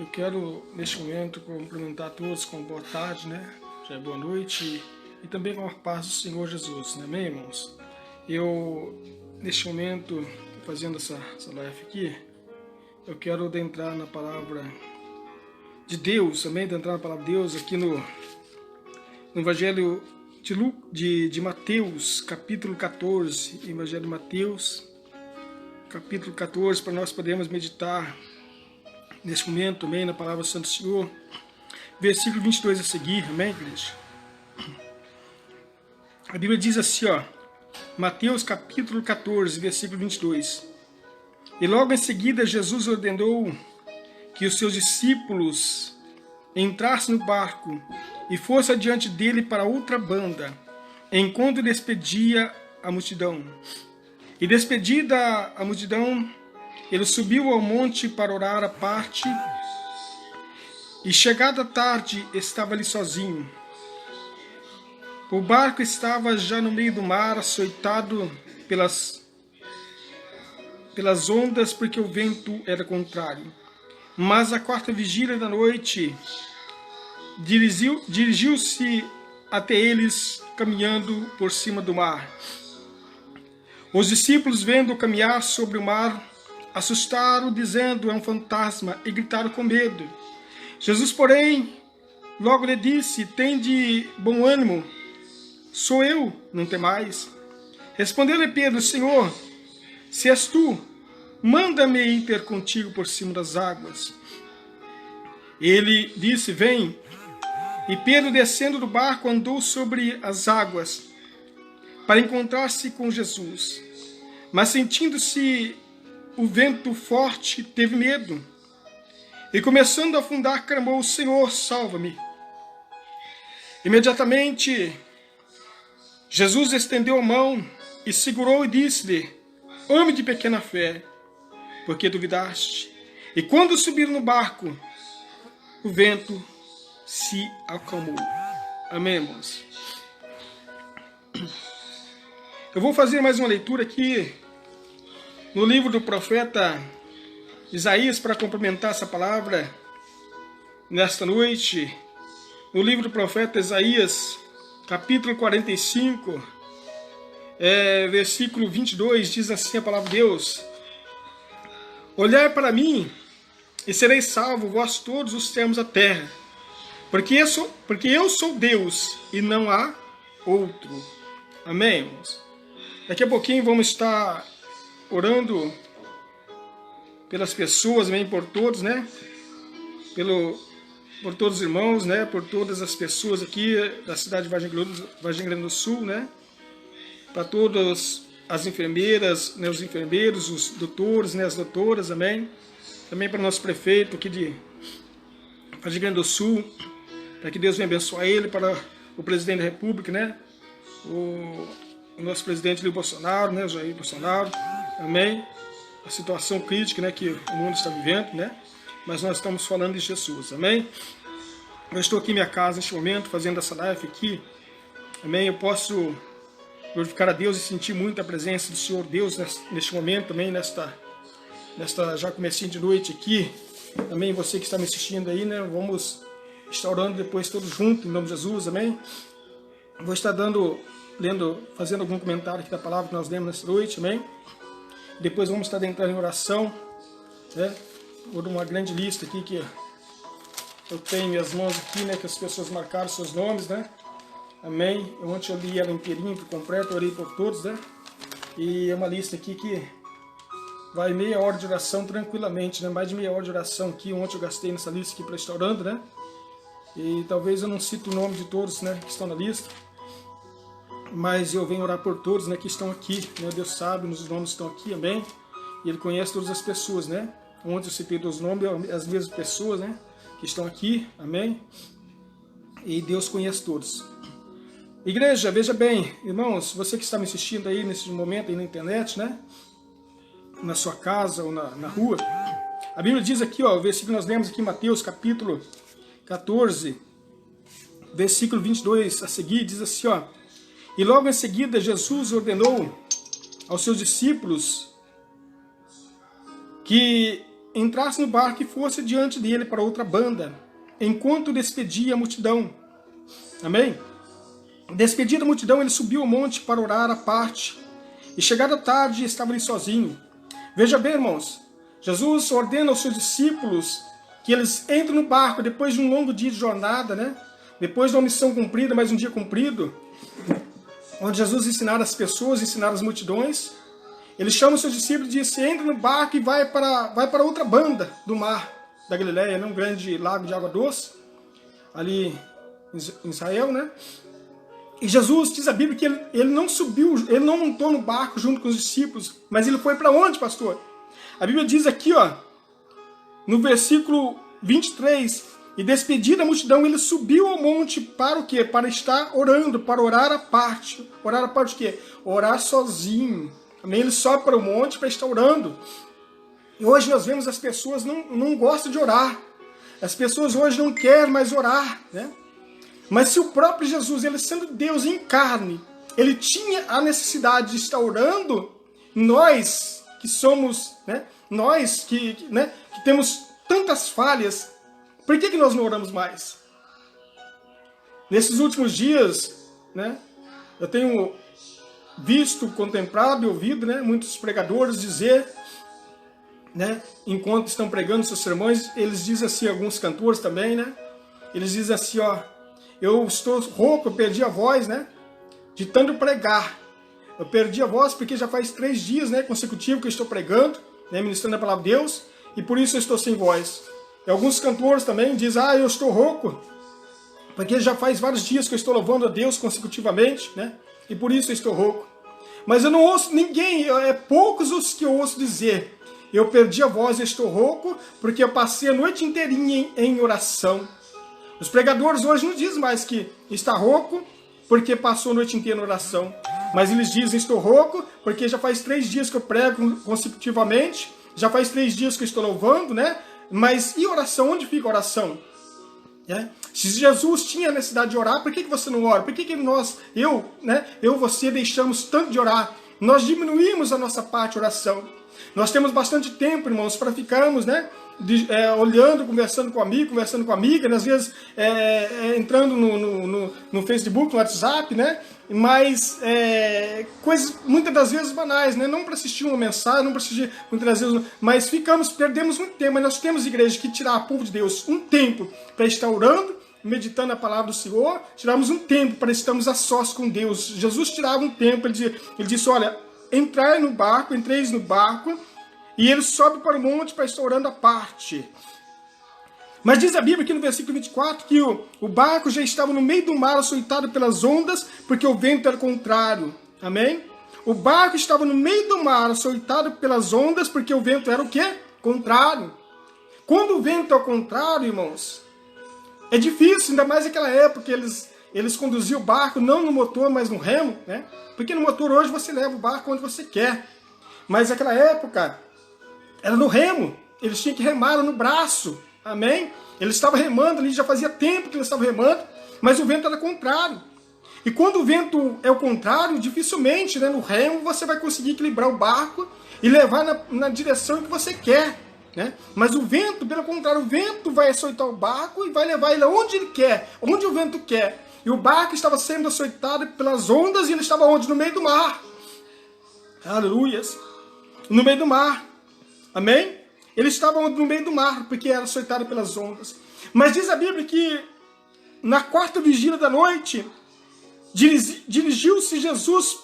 Eu quero, neste momento, cumprimentar a todos com boa tarde, né? Já é boa noite e também com a paz do Senhor Jesus, né, amém, irmãos? Eu, neste momento, fazendo essa live aqui, eu quero adentrar na palavra de Deus, também adentrar na palavra de Deus aqui no Evangelho de Mateus, capítulo 14, Evangelho de Mateus, capítulo 14, para nós podermos meditar neste momento também na palavra do Santo Senhor, versículo 22 a seguir, amém, igreja? A Bíblia diz assim, ó, Mateus capítulo 14, versículo 22. E logo em seguida Jesus ordenou que os seus discípulos entrassem no barco e fossem adiante dele para outra banda, enquanto despedia a multidão. E despedida a multidão, ele subiu ao monte para orar à parte, e chegada a tarde estava ali sozinho. O barco estava já no meio do mar, açoitado pelas ondas, porque o vento era contrário. Mas à quarta vigília da noite, dirigiu-se até eles, caminhando por cima do mar. Os discípulos, vendo caminhar sobre o mar, assustaram, dizendo, é um fantasma, e gritaram com medo. Jesus, porém, logo lhe disse, tende bom ânimo, sou eu, não temais. Respondeu-lhe Pedro, Senhor, se és tu, manda-me ir ter contigo por cima das águas. Ele disse, vem. E Pedro, descendo do barco, andou sobre as águas para encontrar-se com Jesus. Mas sentindo-se o vento forte, teve medo. E começando a afundar, clamou, Senhor, salva-me. Imediatamente, Jesus estendeu a mão e segurou e disse-lhe, homem de pequena fé, por que duvidaste? E quando subiram no barco, o vento se acalmou. Amém, irmãos? Eu vou fazer mais uma leitura aqui no livro do profeta Isaías para complementar essa palavra nesta noite. No livro do profeta Isaías, capítulo 45, versículo 22, diz assim a palavra de Deus: olhai para mim e sereis salvos, vós todos os termos da terra, porque eu sou Deus e não há outro. Amém, irmãos? Daqui a pouquinho vamos estar orando pelas pessoas, amém, por todos, né? Por todos os irmãos, né? Por todas as pessoas aqui da cidade de Vargem Grande do Sul, né? Para todas as enfermeiras, né? Os enfermeiros, os doutores, né? As doutoras, amém? Também para o nosso prefeito aqui de Vargem Grande do Sul, para que Deus venha abençoar ele, para o presidente da República, né? O nosso presidente Luiz Bolsonaro, né? O Jair Bolsonaro, amém? A situação crítica, né, que o mundo está vivendo, né? Mas nós estamos falando de Jesus, amém? Eu estou aqui em minha casa neste momento, fazendo essa live aqui, amém? Eu posso glorificar a Deus e sentir muito a presença do Senhor Deus neste momento, também nesta já comecinho de noite aqui, também você que está me assistindo aí, né? Vamos estar orando depois todos juntos, em nome de Jesus, amém? Vou estar fazendo algum comentário aqui da palavra que nós lemos nesta noite, amém? Depois vamos estar entrando em oração, né? Vou dar uma grande lista aqui que eu tenho em minhas mãos aqui, né? Que as pessoas marcaram seus nomes, né? Amém? Ontem eu li ela inteirinha, por completo, eu orei por todos, né? E é uma lista aqui que vai meia hora de oração tranquilamente, né? Mais de meia hora de oração aqui. Ontem eu gastei nessa lista aqui para estar orando, né? E talvez eu não cite o nome de todos, né? Que estão na lista. Mas eu venho orar por todos, né, que estão aqui, né? Deus sabe, os nomes estão aqui, amém? E Ele conhece todas as pessoas, né? Ontem eu citei os nomes, as mesmas pessoas, né, que estão aqui, amém? E Deus conhece todos. Igreja, veja bem, irmãos, você que está me assistindo aí nesse momento aí na internet, né? Na sua casa ou na rua. A Bíblia diz aqui, ó, o versículo que nós lemos aqui em Mateus, capítulo 14, versículo 22 a seguir, diz assim, ó. E logo em seguida Jesus ordenou aos seus discípulos que entrasse no barco e fosse diante dele para outra banda, enquanto despedia a multidão. Amém? Despedida a multidão, ele subiu ao monte para orar à parte. E chegada a tarde, estava ali sozinho. Veja bem, irmãos, Jesus ordena aos seus discípulos que eles entrem no barco depois de um longo dia de jornada, né? Depois de uma missão cumprida, mais um dia cumprido, onde Jesus ensinara as pessoas, ensinara as multidões. Ele chama os seus discípulos e disse: entra no barco e vai para outra banda do mar da Galileia, né? Um grande lago de água doce, ali em Israel, né? E Jesus, diz a Bíblia, que ele não subiu, ele não montou no barco junto com os discípulos, mas ele foi para onde, pastor? A Bíblia diz aqui, ó, no versículo 23, e despedida a multidão, ele subiu ao monte para o quê? Para estar orando, para orar à parte. Orar à parte o quê? Orar sozinho. Também ele sobe para o monte para estar orando. E hoje nós vemos as pessoas não gostam de orar. As pessoas hoje não querem mais orar, né? Mas se o próprio Jesus, ele sendo Deus em carne, ele tinha a necessidade de estar orando, nós que somos, né, nós que temos tantas falhas, por que nós não oramos mais? Nesses últimos dias, né, eu tenho visto, contemplado e ouvido, né, muitos pregadores dizer, né, enquanto estão pregando seus sermões, eles dizem assim, alguns cantores também, né, eles dizem assim, ó, eu estou rouco, eu perdi a voz, né? De tanto pregar. Eu perdi a voz porque já faz 3 dias, né, consecutivos que eu estou pregando, né, ministrando a palavra de Deus, e por isso eu estou sem voz. E alguns cantores também dizem, eu estou rouco, porque já faz vários dias que eu estou louvando a Deus consecutivamente, né? E por isso eu estou rouco. Mas eu não ouço ninguém, é poucos os que eu ouço dizer, eu perdi a voz e estou rouco, porque eu passei a noite inteirinha em oração. Os pregadores hoje não dizem mais que está rouco porque passou a noite inteira em oração. Mas eles dizem, estou rouco porque já faz 3 dias que eu prego consecutivamente, já faz 3 dias que eu estou louvando, né? Mas e oração? Onde fica a oração? Se Jesus tinha necessidade de orar, por que você não ora? Por que eu e você deixamos tanto de orar? Nós diminuímos a nossa parte de oração. Nós temos bastante tempo, irmãos, para ficarmos, né? Olhando, conversando com o amigo, conversando com a amiga, né? Às vezes entrando no Facebook, no WhatsApp, né? Mas coisas muitas das vezes banais, né? Não para assistir uma mensagem, não para assistir muitas das vezes, mas perdemos muito tempo. Mas nós temos igreja que tirar o povo de Deus um tempo para estar orando, meditando a palavra do Senhor, tiramos um tempo para estarmos a sós com Deus. Jesus tirava um tempo, ele disse, olha, entreis no barco, e ele sobe para o monte para estar orando à parte. Mas diz a Bíblia aqui no versículo 24 que o barco já estava no meio do mar, açoitado pelas ondas, porque o vento era contrário. Amém? O barco estava no meio do mar, açoitado pelas ondas, porque o vento era o quê? Contrário. Quando o vento é ao contrário, irmãos, é difícil, ainda mais naquela época que eles conduziam o barco não no motor, mas no remo, né? Porque no motor hoje você leva o barco onde você quer. Mas naquela época era no remo, eles tinham que remar no braço, amém? Eles estavam remando ali, já fazia tempo que eles estavam remando, mas o vento era contrário. E quando o vento é o contrário, dificilmente, né, no remo você vai conseguir equilibrar o barco e levar na direção que você quer, né? Mas o vento, pelo contrário, o vento vai açoitar o barco e vai levar ele aonde ele quer, onde o vento quer. E o barco estava sendo açoitado pelas ondas e ele estava onde? No meio do mar. Aleluias. No meio do mar. Amém? Ele estava no meio do mar, porque era açoitado pelas ondas. Mas diz a Bíblia que na 4ª vigília da noite, dirigiu-se Jesus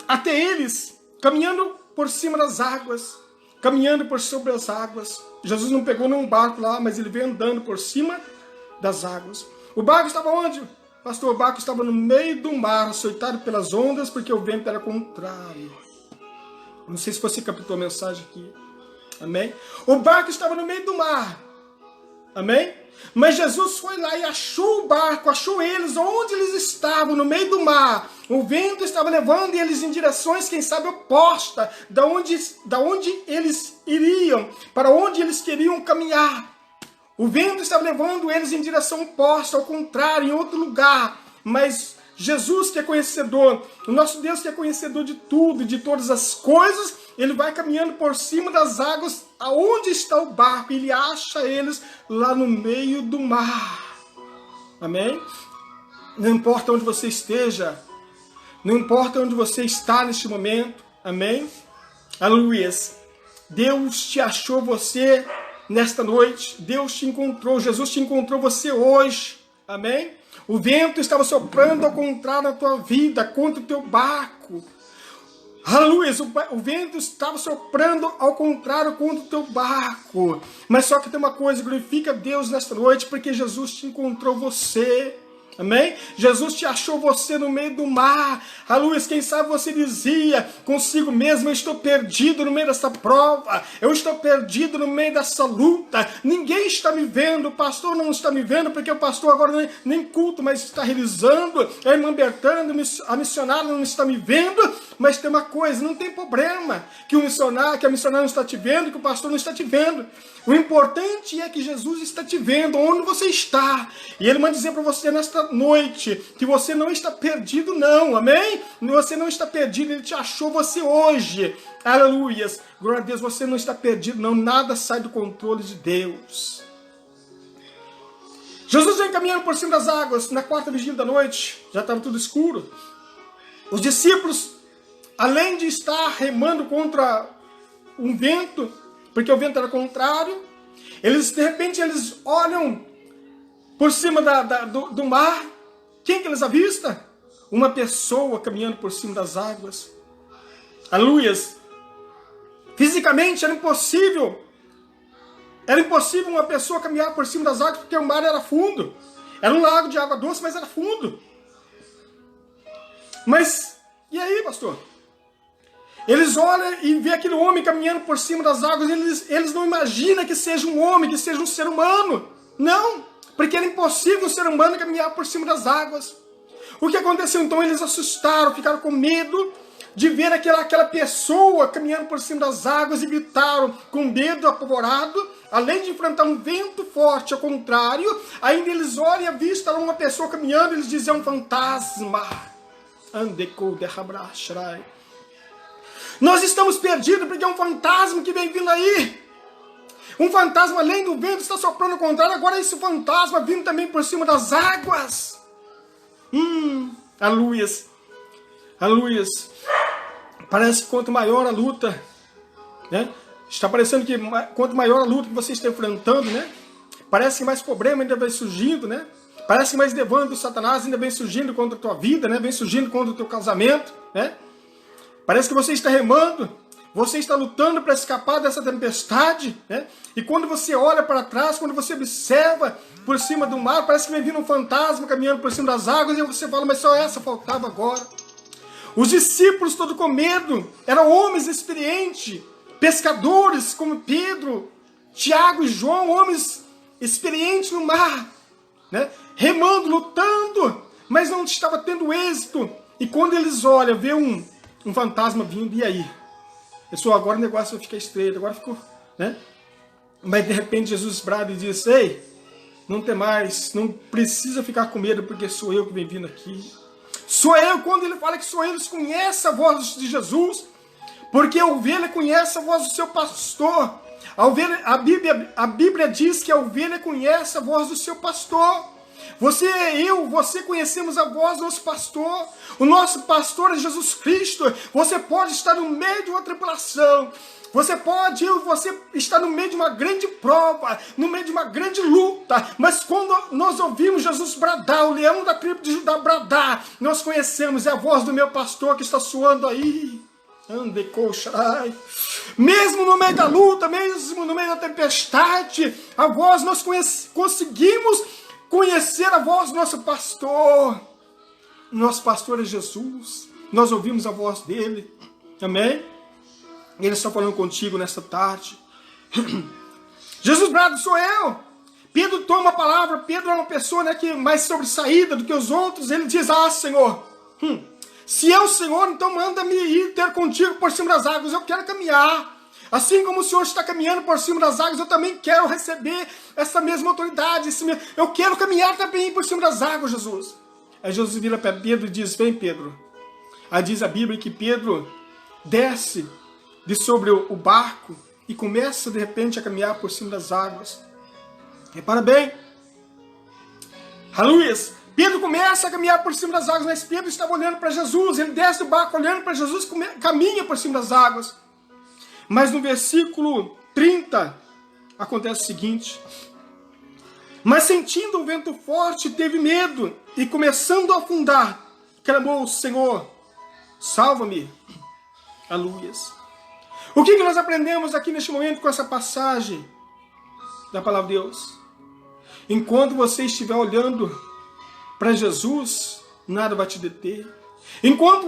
até eles, caminhando por cima das águas, caminhando por sobre as águas. Jesus não pegou nenhum barco lá, mas ele veio andando por cima das águas. O barco estava onde? Pastor, o barco estava no meio do mar, açoitado pelas ondas, porque o vento era contrário. Não sei se você captou a mensagem aqui. Amém? O barco estava no meio do mar. Amém? Mas Jesus foi lá e achou o barco, achou eles, onde eles estavam, no meio do mar. O vento estava levando eles em direções, quem sabe, opostas, da onde eles iriam, para onde eles queriam caminhar. O vento estava levando eles em direção oposta, ao contrário, em outro lugar. Mas Jesus que é conhecedor, o nosso Deus que é conhecedor de tudo, de todas as coisas, ele vai caminhando por cima das águas, aonde está o barco, ele acha eles lá no meio do mar. Amém? Não importa onde você esteja, não importa onde você está neste momento, amém? Aleluia. Deus te achou você nesta noite, Deus te encontrou, Jesus te encontrou você hoje, amém? O vento estava soprando ao contrário da tua vida, contra o teu barco. Aleluia, o vento estava soprando ao contrário contra o teu barco. Mas só que tem uma coisa, glorifica Deus nesta noite, porque Jesus te encontrou você. Amém? Jesus te achou você no meio do mar. Aleluia, quem sabe você dizia consigo mesmo, eu estou perdido no meio dessa prova, eu estou perdido no meio dessa luta, ninguém está me vendo, o pastor não está me vendo, porque o pastor agora nem culto, mas está realizando, a irmã Bertana, a missionária não está me vendo, mas tem uma coisa, não tem problema, que a missionária não está te vendo, que o pastor não está te vendo. O importante é que Jesus está te vendo, onde você está. E ele manda dizer para você nesta noite, que você não está perdido não, amém? Você não está perdido, ele te achou você hoje. Aleluias. Glória a Deus, você não está perdido não, nada sai do controle de Deus. Jesus vem caminhando por cima das águas, na quarta vigília da noite, já estava tudo escuro. Os discípulos, além de estar remando contra um vento, porque o vento era contrário, de repente eles olham por cima do mar. Quem que eles avistam? Uma pessoa caminhando por cima das águas. Aleluias. Fisicamente era impossível uma pessoa caminhar por cima das águas, porque o mar era fundo. Era um lago de água doce, mas era fundo. Mas, e aí, pastor? Eles olham e vê aquele homem caminhando por cima das águas, eles não imaginam que seja um homem, que seja um ser humano. Não, porque era impossível um ser humano caminhar por cima das águas. O que aconteceu então? Eles assustaram, ficaram com medo de ver aquela pessoa caminhando por cima das águas e gritaram com medo, apavorado. Além de enfrentar um vento forte, ao contrário, ainda eles olham e avistam uma pessoa caminhando, eles dizem, é um fantasma. Nós estamos perdidos porque é um fantasma que vem vindo aí. Um fantasma, além do vento, está soprando ao contrário. Agora esse fantasma vindo também por cima das águas. Aleluias. Aleluias. Parece que quanto maior a luta, né? Está parecendo que quanto maior a luta que você está enfrentando, né? Parece que mais problema ainda vem surgindo, né? Parece que mais demanda do Satanás ainda vem surgindo contra a tua vida, né? Vem surgindo contra o teu casamento, né? Parece que você está remando, você está lutando para escapar dessa tempestade, né? E quando você olha para trás, quando você observa por cima do mar, parece que vem vindo um fantasma caminhando por cima das águas, e você fala, mas só essa faltava agora. Os discípulos, todos com medo, eram homens experientes, pescadores como Pedro, Tiago e João, homens experientes no mar, né? Remando, lutando, mas não estava tendo êxito. E quando eles olham, vê um fantasma vindo, e aí? Pessoal, agora o negócio vai ficar estreito, agora ficou, né? Mas de repente Jesus brada e diz, ei, não tem mais, não precisa ficar com medo, porque sou eu que venho vindo aqui. Sou eu, quando ele fala que sou eu, eles conhecem a voz de Jesus, porque a ovelha conhece a voz do seu pastor. A Bíblia diz que a ovelha conhece a voz do seu pastor. Você conhecemos a voz do nosso pastor. O nosso pastor é Jesus Cristo. Você pode estar no meio de uma tribulação. Você está no meio de uma grande prova, no meio de uma grande luta. Mas quando nós ouvimos Jesus bradar, o leão da tribo de Judá bradar, nós conhecemos, é a voz do meu pastor que está soando aí. Mesmo no meio da luta, mesmo no meio da tempestade, a voz nós conseguimos conhecer a voz do nosso pastor. Nosso pastor é Jesus. Nós ouvimos a voz dele. Amém? Ele está falando contigo nesta tarde. Jesus brado, sou eu. Pedro toma a palavra. Pedro é uma pessoa, né, que mais sobressaída do que os outros. Ele diz, Senhor, se é o Senhor, então manda-me ir ter contigo por cima das águas. Eu quero caminhar. Assim como o Senhor está caminhando por cima das águas, eu também quero receber essa mesma autoridade. Eu quero caminhar também por cima das águas, Jesus. Aí Jesus vira para Pedro e diz, vem Pedro. Aí diz a Bíblia que Pedro desce de sobre o barco e começa de repente a caminhar por cima das águas. Repara bem. Aleluia. Pedro começa a caminhar por cima das águas, mas Pedro estava olhando para Jesus. Ele desce do barco olhando para Jesus, caminha por cima das águas. Mas no versículo 30 acontece o seguinte. Mas sentindo o vento forte, teve medo e começando a afundar, clamou: Senhor, salva-me. Aleluia. O que nós aprendemos aqui neste momento com essa passagem da palavra de Deus? Enquanto você estiver olhando para Jesus, nada vai te deter. Enquanto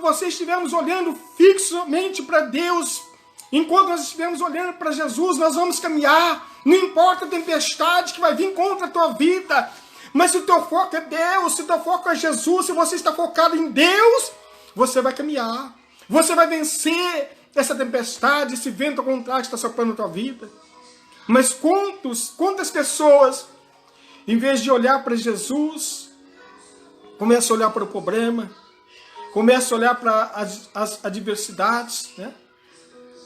você estivermos olhando fixamente para Deus, enquanto nós estivermos olhando para Jesus, nós vamos caminhar. Não importa a tempestade que vai vir contra a tua vida, mas se o teu foco é Deus, se o teu foco é Jesus, se você está focado em Deus, você vai caminhar. Você vai vencer essa tempestade, esse vento contrário que está soprando na tua vida. Mas quantas pessoas, em vez de olhar para Jesus, começam a olhar para o problema, começam a olhar para as adversidades, né?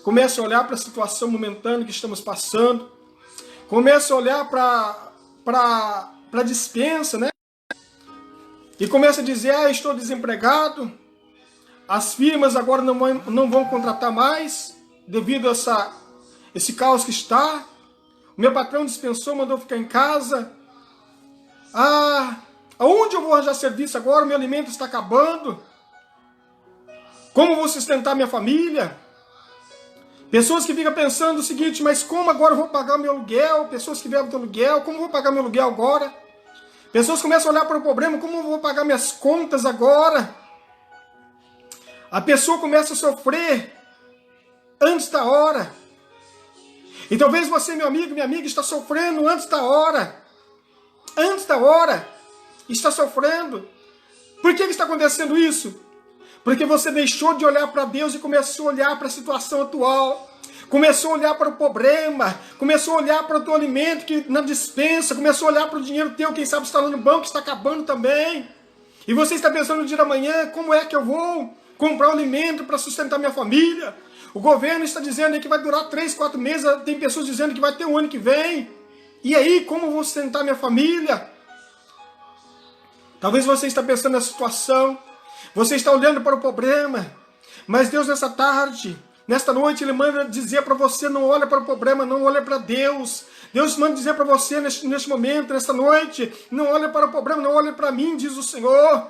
Começam a olhar para a situação momentânea que estamos passando, começam a olhar para a dispensa, né? E começa a dizer, estou desempregado, as firmas agora não vão contratar mais, devido a esse caos que está, o meu patrão dispensou, mandou ficar em casa, aonde eu vou arranjar serviço agora, o meu alimento está acabando, como vou sustentar minha família? Pessoas que ficam pensando o seguinte, mas como agora eu vou pagar meu aluguel? Pessoas que vivem do aluguel, como eu vou pagar meu aluguel agora? Pessoas começam a olhar para o problema, como eu vou pagar minhas contas agora? A pessoa começa a sofrer antes da hora. E talvez você, meu amigo, minha amiga, está sofrendo antes da hora. Antes da hora. Está sofrendo. Por que está acontecendo isso? Porque você deixou de olhar para Deus e começou a olhar para a situação atual. Começou a olhar para o problema. Começou a olhar para o teu alimento que na dispensa. Começou a olhar para o dinheiro teu, quem sabe está lá no banco, que está acabando também. E você está pensando no dia da manhã, como é que eu vou comprar alimento para sustentar minha família? O governo está dizendo que vai durar 3, 4 meses. Tem pessoas dizendo que vai ter um ano que vem. E aí, como eu vou sustentar minha família? Talvez você está pensando na situação. Você está olhando para o problema, mas Deus nessa tarde, nesta noite, Ele manda dizer para você, não olha para o problema, não olha para Deus. Deus manda dizer para você neste momento, nesta noite, não olha para o problema, não olha para mim, diz o Senhor.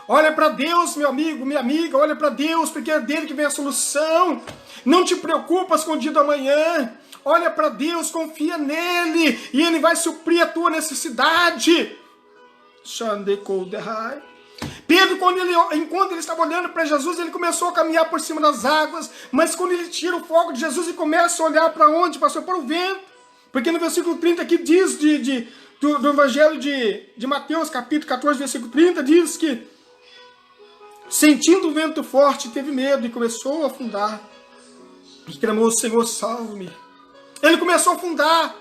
Olha para Deus, meu amigo, minha amiga, olha para Deus, porque é dele que vem a solução. Não te preocupas com o dia da manhã. Olha para Deus, confia nele, e Ele vai suprir a tua necessidade. Pedro, enquanto ele estava olhando para Jesus, ele começou a caminhar por cima das águas, mas quando ele tira o foco de Jesus e começa a olhar para onde? Passou para o vento. Porque no versículo 30 aqui diz, do Evangelho de Mateus, capítulo 14, versículo 30, diz que, sentindo o vento forte, teve medo e começou a afundar. E clamou: Senhor, salve-me. Ele começou a afundar.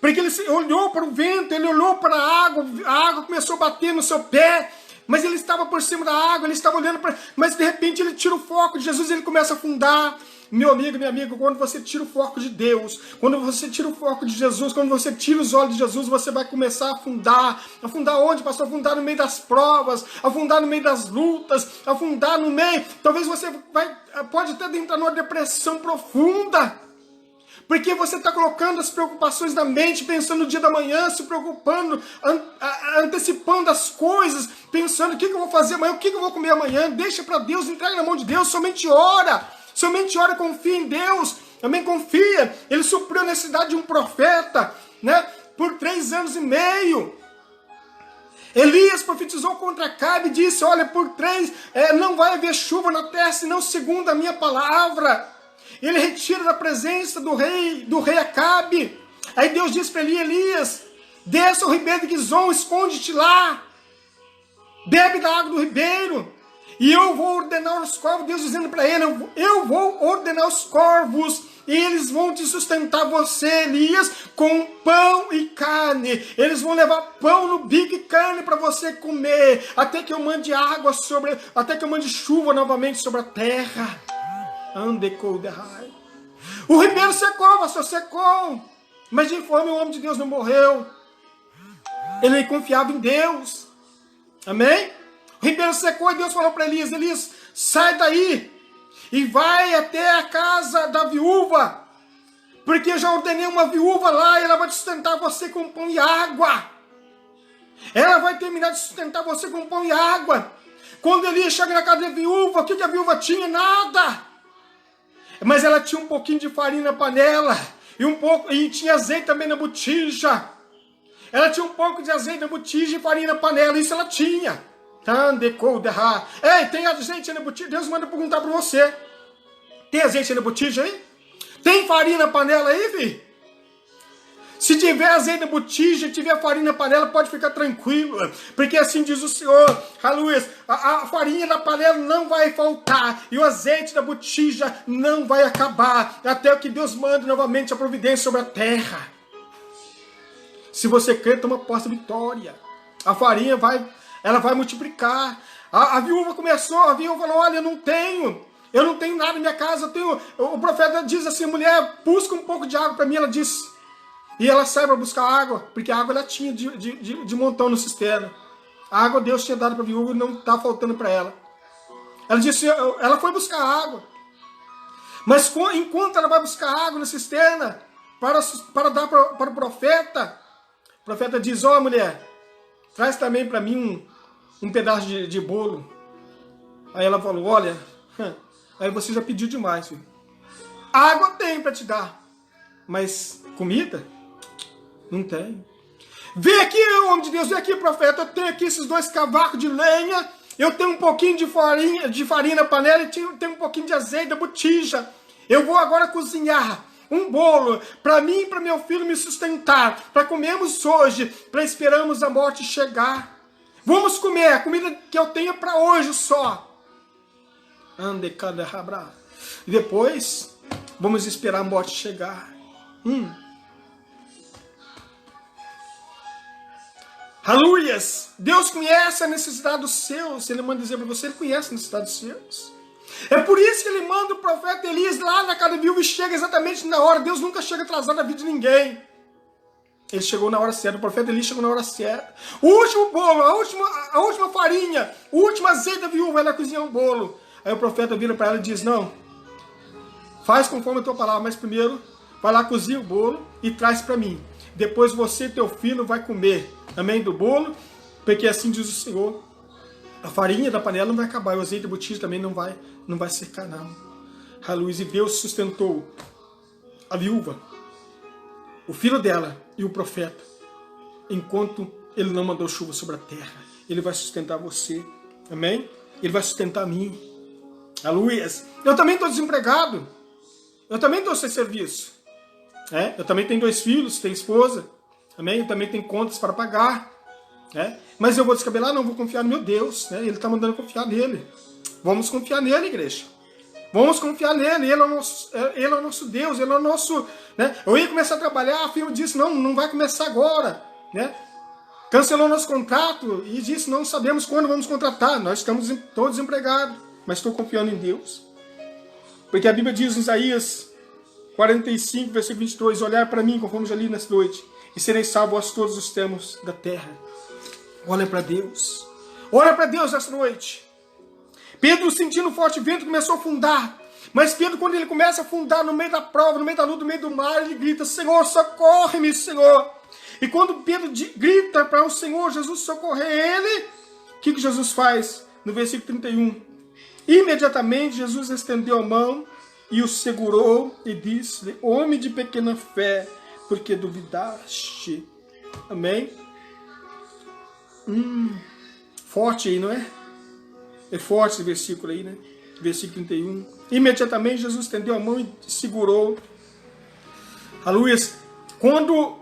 Porque ele olhou para o vento, ele olhou para a água começou a bater no seu pé, mas ele estava por cima da água, ele estava olhando para... Mas de repente ele tira o foco de Jesus e ele começa a afundar. Meu amigo, minha amiga, quando você tira o foco de Deus, quando você tira o foco de Jesus, quando você tira os olhos de Jesus, você vai começar a afundar. Afundar onde, pastor? Afundar no meio das provas, afundar no meio das lutas, afundar no meio... Talvez você pode até entrar numa depressão profunda. Porque você está colocando as preocupações na mente, pensando no dia da manhã, se preocupando, antecipando as coisas, pensando o que eu vou fazer amanhã, o que eu vou comer amanhã. Deixa para Deus, entrega na mão de Deus, somente ora, confia em Deus, também confia. Ele supriu a necessidade de um profeta, né, por 3 anos e meio. Elias profetizou contra Acabe e disse: olha, por 3, não vai haver chuva na terra, senão segundo a minha palavra. Ele retira da presença do rei Acabe. Aí Deus diz para Elias: desça ao ribeiro de Gizom, esconde-te lá, bebe da água do ribeiro, e eu vou ordenar os corvos. Deus dizendo para ele: eu vou ordenar os corvos e eles vão te sustentar você, Elias, com pão e carne. Eles vão levar pão no bico e carne para você comer, até que eu mande água até que eu mande chuva novamente sobre a terra. O ribeiro secou, pastor, secou. Mas de fome o homem de Deus não morreu. Ele confiava em Deus. Amém? O ribeiro secou e Deus falou para Elias: Elias, sai daí e vai até a casa da viúva, porque eu já ordenei uma viúva lá e ela vai sustentar você com pão e água. Ela vai terminar de sustentar você com pão e água. Quando Elias chega na casa da viúva, o que a viúva tinha? Nada. Mas ela tinha um pouquinho de farinha na panela e tinha azeite também na botija. Ela tinha um pouco de azeite na botija e farinha na panela. Isso ela tinha. Ei, tem azeite na botija? Deus manda perguntar para você. Tem azeite na botija aí? Tem farinha na panela aí, vi? Se tiver azeite na botija, tiver farinha na panela, pode ficar tranquilo. Porque assim diz o Senhor, aleluia, a farinha na panela não vai faltar. E o azeite da botija não vai acabar. Até que Deus mande novamente a providência sobre a terra. Se você crer, toma posse de vitória. A farinha ela vai multiplicar. A viúva falou: olha, eu não tenho nada na minha casa. O profeta diz assim: mulher, busca um pouco de água para mim. Ela disse. E ela sai para buscar água, porque a água ela tinha de montão no cisterna. A água Deus tinha dado para a viúva e não está faltando para ela. Ela disse, ela foi buscar água. Mas enquanto ela vai buscar água na cisterna, para dar para o profeta diz: ó, mulher, traz também para mim um pedaço de bolo. Aí ela falou: olha, aí você já pediu demais, filho. Água tem para te dar, mas comida? Não tem. Vem aqui, homem de Deus, vem aqui, profeta. Eu tenho aqui esses 2 cavacos de lenha. Eu tenho um pouquinho de farinha na panela e tenho um pouquinho de azeite na botija. Eu vou agora cozinhar um bolo para mim e para meu filho me sustentar. Para comermos hoje, para esperarmos a morte chegar. Vamos comer a comida que eu tenho para hoje só. E depois, vamos esperar a morte chegar. Aleluias! Deus conhece a necessidade dos seus. Ele manda dizer para você, Ele conhece a necessidade dos seus. É por isso que Ele manda o profeta Elias lá na casa da viúva e chega exatamente na hora. Deus nunca chega atrasado na vida de ninguém. Ele chegou na hora certa, o profeta Elias chegou na hora certa. O último bolo, a última farinha, o último azeite da viúva, ela cozinha um bolo. Aí o profeta vira para ela e diz: não, faz conforme a tua palavra, mas primeiro vai lá, cozinha o bolo e traz para mim. Depois você e teu filho vai comer, amém, do bolo, porque assim diz o Senhor, a farinha da panela não vai acabar, o azeite da botija também não vai secar, não. Aleluia. E Deus sustentou a viúva, o filho dela e o profeta, enquanto Ele não mandou chuva sobre a terra. Ele vai sustentar você, amém? Ele vai sustentar a mim. Aleluia. Eu também estou desempregado, eu também estou sem serviço. Eu também tenho 2 filhos, tenho esposa, amém? Eu também tenho contas para pagar, mas eu vou descabelar? Não, vou confiar no meu Deus, Ele está mandando confiar nele. Vamos confiar nele, igreja. Vamos confiar nele, Ele é o nosso Deus, Ele é o nosso... Eu ia começar a trabalhar, a firma disse: não vai começar agora, Cancelou nosso contrato e disse: não sabemos quando vamos contratar, nós estamos todos desempregados, mas estou confiando em Deus. Porque a Bíblia diz em Isaías 45, versículo 22, olhar para mim, conforme já li nessa noite, e serei salvo aos todos os termos da terra. Olha para Deus. Olha para Deus essa noite. Pedro, sentindo um forte vento, começou a afundar. Mas Pedro, quando ele começa a afundar no meio da prova, no meio da luta, no meio do mar, ele grita: Senhor, socorre-me, Senhor. E quando Pedro grita para o Senhor Jesus socorrer ele, o que Jesus faz? No versículo 31. Imediatamente Jesus estendeu a mão e o segurou e disse: homem de pequena fé, porque duvidaste? Amém? Forte aí, não é? É forte esse versículo aí, né? Versículo 31. Imediatamente Jesus estendeu a mão e segurou. Aleluia. Quando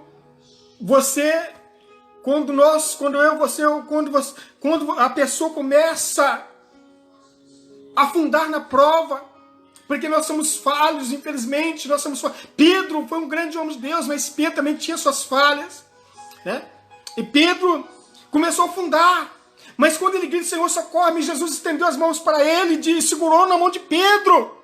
a pessoa começa a afundar na prova, porque nós somos falhos, infelizmente, nós somos falhos. Pedro foi um grande homem de Deus, mas Pedro também tinha suas falhas, né? E Pedro começou a afundar, mas quando ele grita, Senhor, socorre-me, Jesus estendeu as mãos para ele e segurou na mão de Pedro,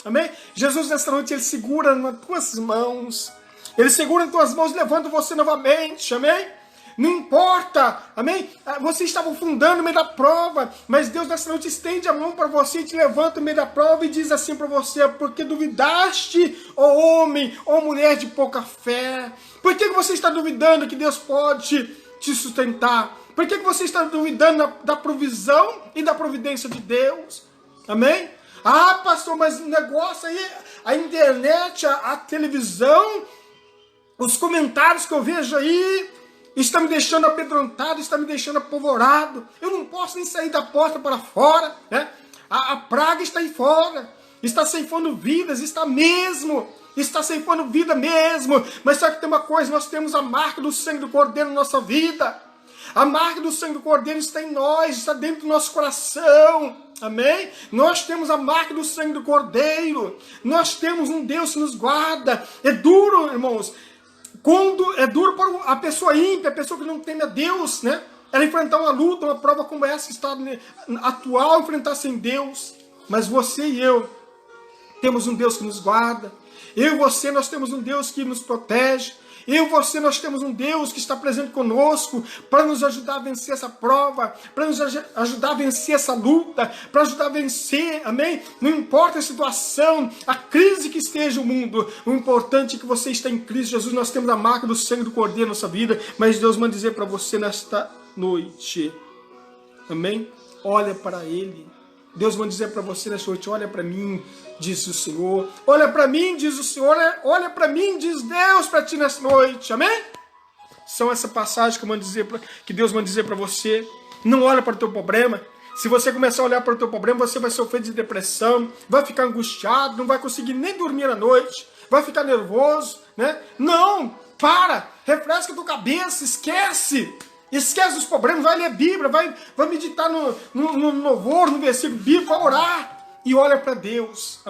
amém? Jesus nessa noite, ele segura nas tuas mãos, ele segura nas tuas mãos, levando você novamente, amém? Não importa, amém? Você estava afundando no meio da prova, mas Deus nessa noite estende a mão para você, te levanta no meio da prova e diz assim para você: porque duvidaste, ó homem, ó mulher de pouca fé? Por que você está duvidando que Deus pode te sustentar? Por que você está duvidando da provisão e da providência de Deus? Amém? Ah, pastor, mas o negócio aí, a internet, a televisão, os comentários que eu vejo aí, está me deixando amedrontado, está me deixando apavorado. Eu não posso nem sair da porta para fora, né? A praga está aí fora, está ceifando vidas, está ceifando vida mesmo. Mas só que tem uma coisa, nós temos a marca do sangue do Cordeiro na nossa vida. A marca do sangue do Cordeiro está em nós, está dentro do nosso coração. Amém? Nós temos a marca do sangue do Cordeiro. Nós temos um Deus que nos guarda. É duro, irmãos. Quando é duro para a pessoa ímpia, a pessoa que não teme a Deus, né? Ela enfrentar uma luta, uma prova como essa, está atual, enfrentar sem Deus. Mas você e eu temos um Deus que nos guarda. Eu e você, nós temos um Deus que nos protege. Eu e você, nós temos um Deus que está presente conosco para nos ajudar a vencer essa prova, para nos ajudar a vencer essa luta, para ajudar a vencer, amém? Não importa a situação, a crise que esteja o mundo, o importante é que você está em Cristo Jesus. Nós temos a marca do sangue do Cordeiro na nossa vida, mas Deus manda dizer para você nesta noite, amém? Olha para Ele. Deus manda dizer para você nesta noite: olha para mim, diz o Senhor. Olha para mim, diz o Senhor. Olha para mim, diz Deus para ti nesta noite. Amém? São essa passagem que Deus manda dizer para você. Não olha para o teu problema. Se você começar a olhar para o teu problema, você vai sofrer de depressão, vai ficar angustiado, não vai conseguir nem dormir à noite, vai ficar nervoso, né? Não! Para! Refresca a tua cabeça, esquece! Esquece os problemas, vai ler Bíblia, vai meditar no louvor, no versículo bíblico, vai orar e olha para Deus.